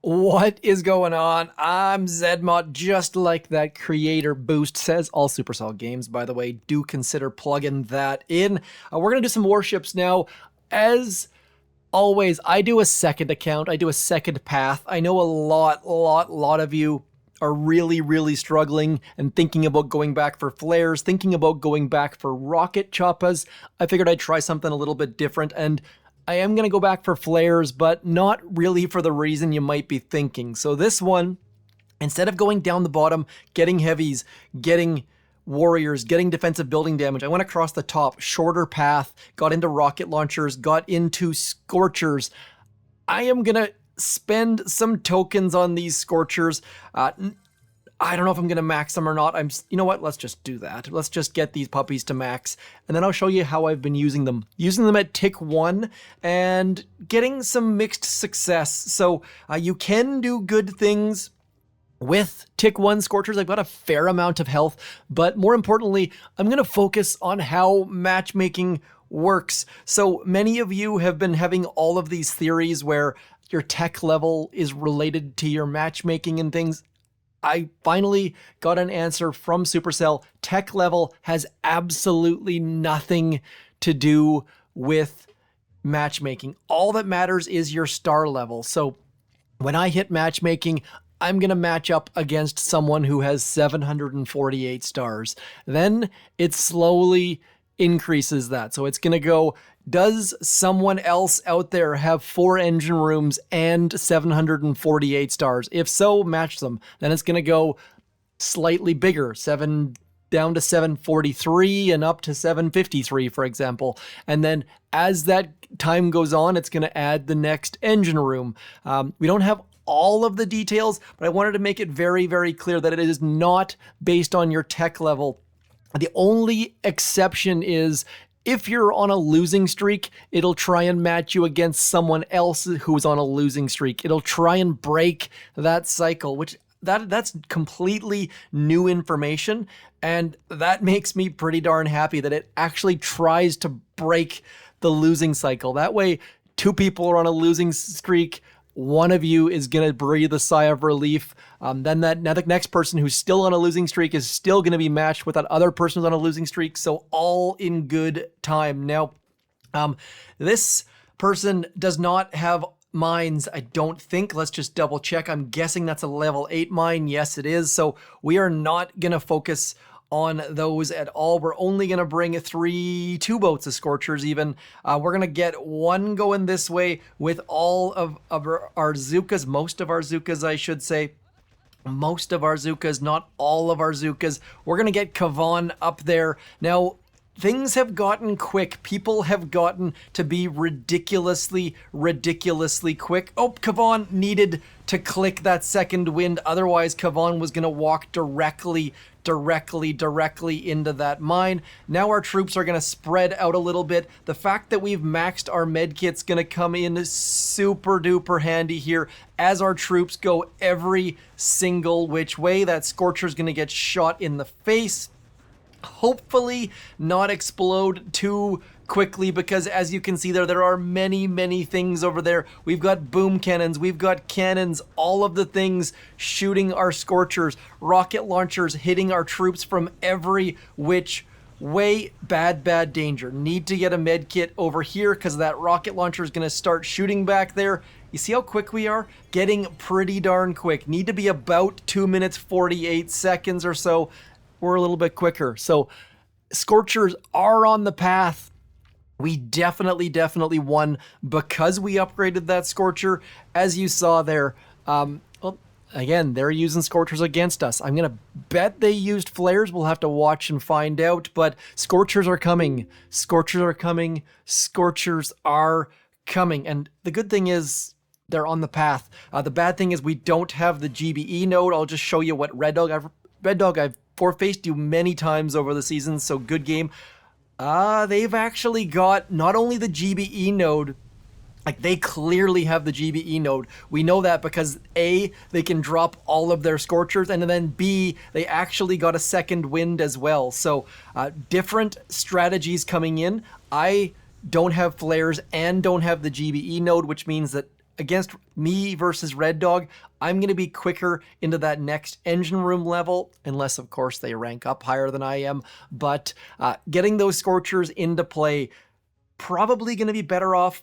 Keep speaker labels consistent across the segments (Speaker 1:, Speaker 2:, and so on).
Speaker 1: What is going on? I'm zmoT, just like that creator boost says. All Supercell Games, by the way, do consider plugging that in. We're going to do some warships now. As always, I do a second account. I do a second path. I know a lot of you are really struggling and thinking about going back for flares, thinking about going back for rocket choppas. I figured I'd try something a little bit different, and I am going to go back for flares, but not really for the reason you might be thinking. So this one, instead of going down the bottom, getting heavies, getting warriors, getting defensive building damage, I went across the top, shorter path, got into rocket launchers, got into Scorchers. I am going to spend some tokens on these Scorchers. I don't know if I'm going to max them or not. You know what? Let's just do that. Let's just get these puppies to max, and then I'll show you how I've been using them. Using them at tick 1 and getting some mixed success. So you can do good things with tick 1 Scorchers. I've got a fair amount of health, but more importantly, I'm going to focus on how matchmaking works. So many of you have been having all of these theories where your tech level is related to your matchmaking and things. I finally got an answer from Supercell. Tech level has absolutely nothing to do with matchmaking. All that matters is your star level. So when I hit matchmaking, I'm going to match up against someone who has 748 stars. Then it slowly increases that. So it's going to go, does someone else out there have 4 engine rooms and 748 stars? If so, match them. Then it's going to go slightly bigger, down to 743 and up to 753, for example. And then as that time goes on, it's going to add the next engine room. We don't have all of the details, but I wanted to make it very clear that it is not based on your tech level. The only exception is if you're on a losing streak, it'll try and match you against someone else who's on a losing streak. It'll try and break that cycle, which that's completely new information, and that makes me pretty darn happy that it actually tries to break the losing cycle. That way, 2 people are on a losing streak, one of you is going to breathe a sigh of relief. Then the next person who's still on a losing streak is still going to be matched with that other person who's on a losing streak. So all in good time. Now, this person does not have mines, I don't think. Let's just double check. I'm guessing that's a level 8 mine. Yes, it is. So we are not going to focus on those at all. We're only going to bring 2 boats of Scorchers even. We're going to get 1 going this way with all of our Zukas, most of our Zukas, I should say. Most of our Zukas, not all of our Zukas. We're going to get Kavan up there. Now, things have gotten quick. People have gotten to be ridiculously quick. Oh, Kavan needed to click that second wind. Otherwise, Kavan was going to walk directly into that mine. Now our troops are going to spread out a little bit. The fact that we've maxed our medkit's going to come in super duper handy here as our troops go every single which way. That Scorcher's going to get shot in the face. Hopefully not explode too quickly, because as you can see there are many things over there. We've got boom cannons, we've got cannons, all of the things shooting our Scorchers, rocket launchers hitting our troops from every which way. Bad danger. Need to get a med kit over here because that rocket launcher is going to start shooting back there. You see how quick we are? Getting pretty darn quick. Need to be about 2 minutes 48 seconds or so. We're a little bit quicker. So Scorchers are on the path. We definitely won because we upgraded that Scorcher. As you saw there, well, again, they're using Scorchers against us. I'm going to bet they used flares. We'll have to watch and find out, but Scorchers are coming. Scorchers are coming. Scorchers are coming. And the good thing is they're on the path. The bad thing is we don't have the GBE node. I'll just show you what Red Dog, I've four-faced you many times over the season, so good game. They've actually got not only the GBE node, like they clearly have the GBE node. We know that because A, they can drop all of their Scorchers, and then B, they actually got a second wind as well. So different strategies coming in. I don't have flares and don't have the GBE node, which means that against me versus Red Dog, I'm going to be quicker into that next engine room level, unless, of course, they rank up higher than I am. But getting those Scorchers into play, probably going to be better off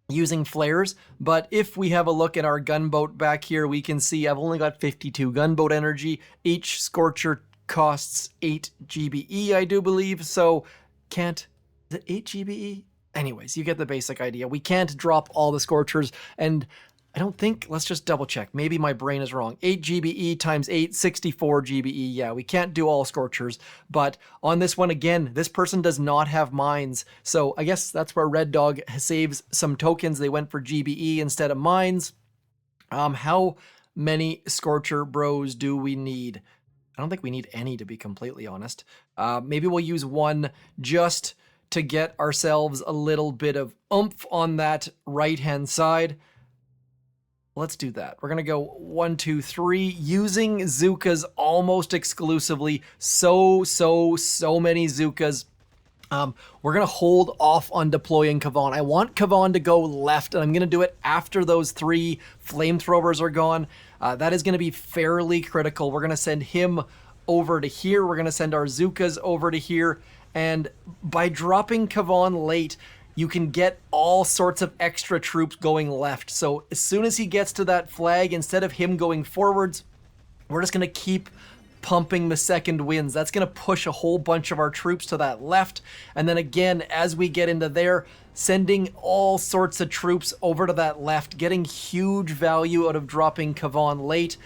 Speaker 1: using flares. But if we have a look at our gunboat back here, we can see I've only got 52 gunboat energy. Each Scorcher costs 8 GBE, I do believe. So is it 8 GBE? Anyways, you get the basic idea. We can't drop all the Scorchers, and I don't think, let's just double check. Maybe my brain is wrong. 8 GBE times 8, 64 GBE. Yeah, we can't do all Scorchers, but on this one, again, this person does not have mines. So I guess that's where Red Dog saves some tokens. They went for GBE instead of mines. How many Scorcher bros do we need? I don't think we need any, to be completely honest. Maybe we'll use one just to get ourselves a little bit of oomph on that right-hand side. Let's do that. We're going to go 1, 2, 3, using Zookas almost exclusively. So many Zookas. We're going to hold off on deploying Kavan. I want Kavan to go left, and I'm going to do it after those 3 flamethrowers are gone. That is going to be fairly critical. We're going to send him over to here. We're going to send our Zookas over to here. And by dropping Kavan late, you can get all sorts of extra troops going left. So as soon as he gets to that flag, instead of him going forwards, we're just going to keep pumping the second winds. That's going to push a whole bunch of our troops to that left. And then again, as we get into there, sending all sorts of troops over to that left, getting huge value out of dropping Kavan late.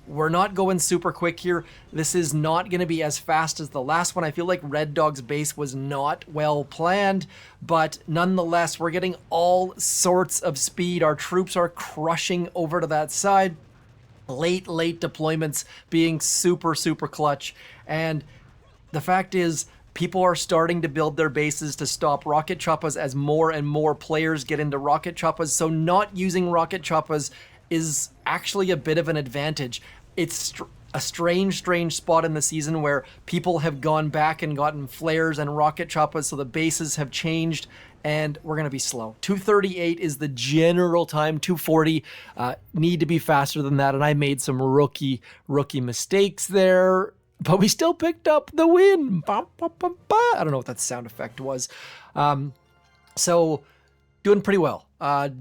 Speaker 1: We're not going super quick here. This is not going to be as fast as the last one. I feel like Red Dog's base was not well planned, but nonetheless, we're getting all sorts of speed. Our troops are crushing over to that side. Late deployments being super clutch. And the fact is, people are starting to build their bases to stop rocket choppas as more and more players get into rocket choppas. So not using rocket choppas is actually a bit of an advantage. It's a strange spot in the season where people have gone back and gotten flares and rocket choppas, so the bases have changed, and we're going to be slow. 238 is the general time. 240 need to be faster than that, and I made some rookie mistakes there, but we still picked up the win. I don't know what that sound effect was. So doing pretty well.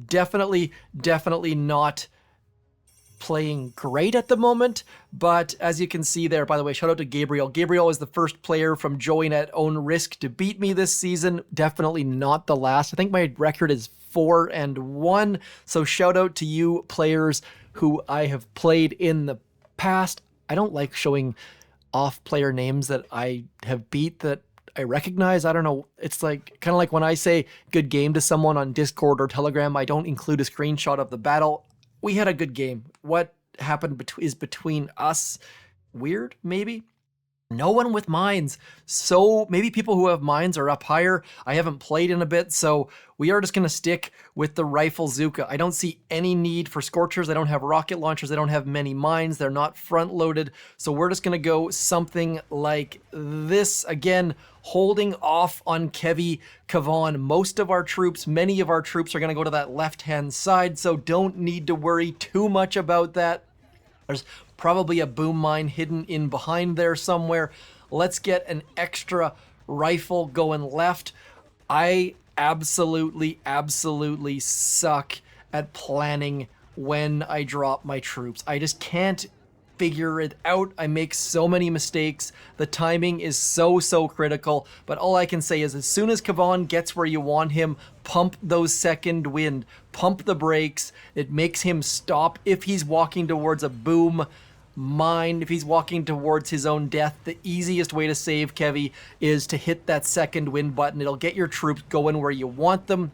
Speaker 1: Definitely not playing great at the moment, but as you can see there, by the way, shout out to Gabriel. Gabriel is the first player from Join at Own Risk to beat me this season. Definitely not the last. I think my record is 4-1. So shout out to you players who I have played in the past. I don't like showing off player names that I have beat that I recognize. I don't know. It's like kind of like when I say good game to someone on Discord or Telegram, I don't include a screenshot of the battle. We had a good game. What happened is between us. Weird, maybe? No one with mines. So maybe people who have mines are up higher. I haven't played in a bit, so we are just going to stick with the rifle Zooka. I don't see any need for Scorchers. I don't have rocket launchers. I don't have many mines. They're not front loaded. So we're just going to go something like this. Again, holding off on Kavan. Many of our troops are going to go to that left-hand side, so don't need to worry too much about that. There's probably a boom mine hidden in behind there somewhere. Let's get an extra rifle going left. I absolutely suck at planning when I drop my troops. I just can't figure it out. I make so many mistakes. The timing is so critical, but all I can say is as soon as Kavan gets where you want him, pump those second wind, pump the brakes. It makes him stop if he's walking towards a boom mine, if he's walking towards his own death. The easiest way to save Kevy is to hit that second wind button. It'll get your troops going where you want them.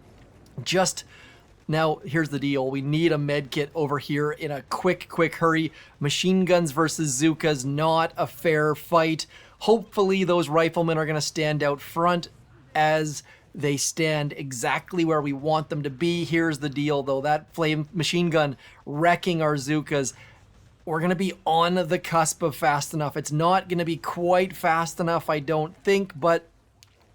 Speaker 1: Now, here's the deal. We need a med kit over here in a quick hurry. Machine guns versus Zookas, not a fair fight. Hopefully those riflemen are going to stand out front as they stand exactly where we want them to be. Here's the deal, though. That flame machine gun wrecking our Zookas. We're going to be on the cusp of fast enough. It's not going to be quite fast enough, I don't think, but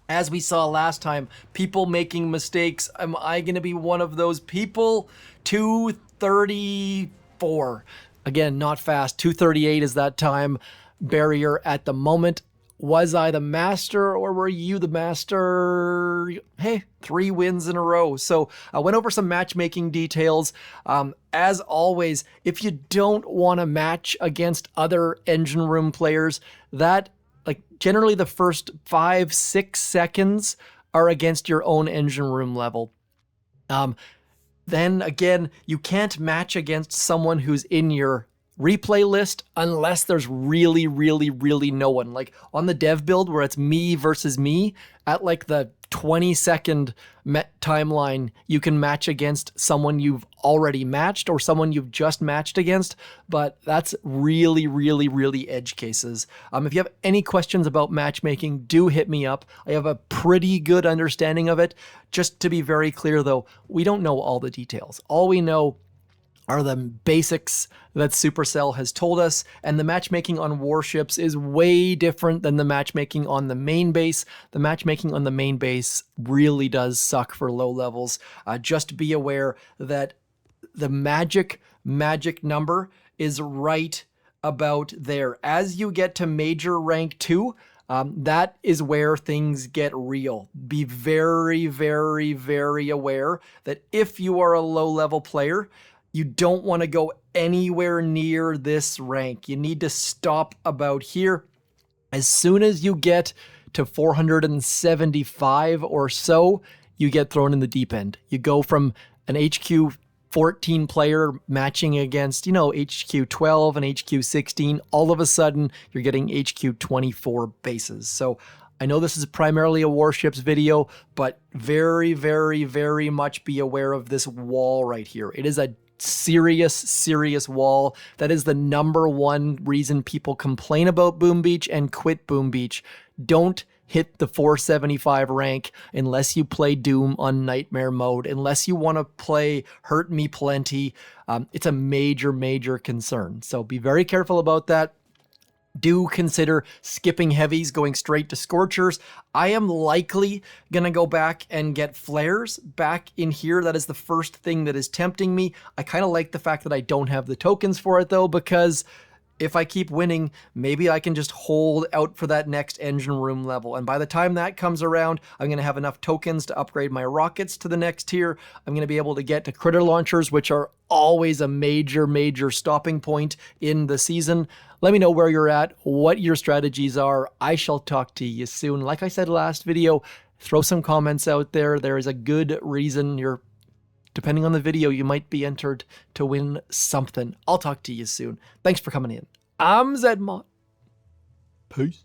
Speaker 1: As we saw last time, people making mistakes. Am I going to be one of those people? 234. Again, not fast. 238 is that time barrier at the moment. Was I the master or were you the master? Hey, 3 wins in a row. So I went over some matchmaking details. As always, if you don't want to match against other engine room players, that like generally the first 5-6 seconds are against your own engine room level. Then again, you can't match against someone who's in your replay list unless there's really, really, really no one. Like on the dev build where it's me versus me, at like the 20-second timeline, you can match against someone you've already matched or someone you've just matched against, but that's really, really, really edge cases. If you have any questions about matchmaking, do hit me up. I have a pretty good understanding of it. Just to be very clear though, we don't know all the details. All we know are the basics that Supercell has told us, and the matchmaking on Warships is way different than the matchmaking on the main base. The matchmaking on the main base really does suck for low levels. Just be aware that the magic number is right about there. As you get to major rank 2, that is where things get real. Be very, very, very aware that if you are a low-level player, you don't want to go anywhere near this rank. You need to stop about here. As soon as you get to 475 or so, you get thrown in the deep end. You go from an HQ 14 player matching against, HQ 12 and HQ 16. All of a sudden, you're getting HQ 24 bases. So I know this is primarily a Warships video, but very, very, very much be aware of this wall right here. It is a serious wall. That is the number one reason people complain about Boom Beach and quit Boom Beach. Don't hit the 475 rank unless you play Doom on Nightmare mode, unless you want to play Hurt Me Plenty. It's a major concern. So be very careful about that. Do consider skipping heavies, going straight to Scorchers. I am likely going to go back and get flares back in here. That is the first thing that is tempting me. I kind of like the fact that I don't have the tokens for it though, because if I keep winning, maybe I can just hold out for that next engine room level. And by the time that comes around, I'm going to have enough tokens to upgrade my rockets to the next tier. I'm going to be able to get to critter launchers, which are always a major stopping point in the season. Let me know where you're at, what your strategies are. I shall talk to you soon. Like I said last video, throw some comments out there. There is a good reason depending on the video, you might be entered to win something. I'll talk to you soon. Thanks for coming in. I'm zmoT. Peace.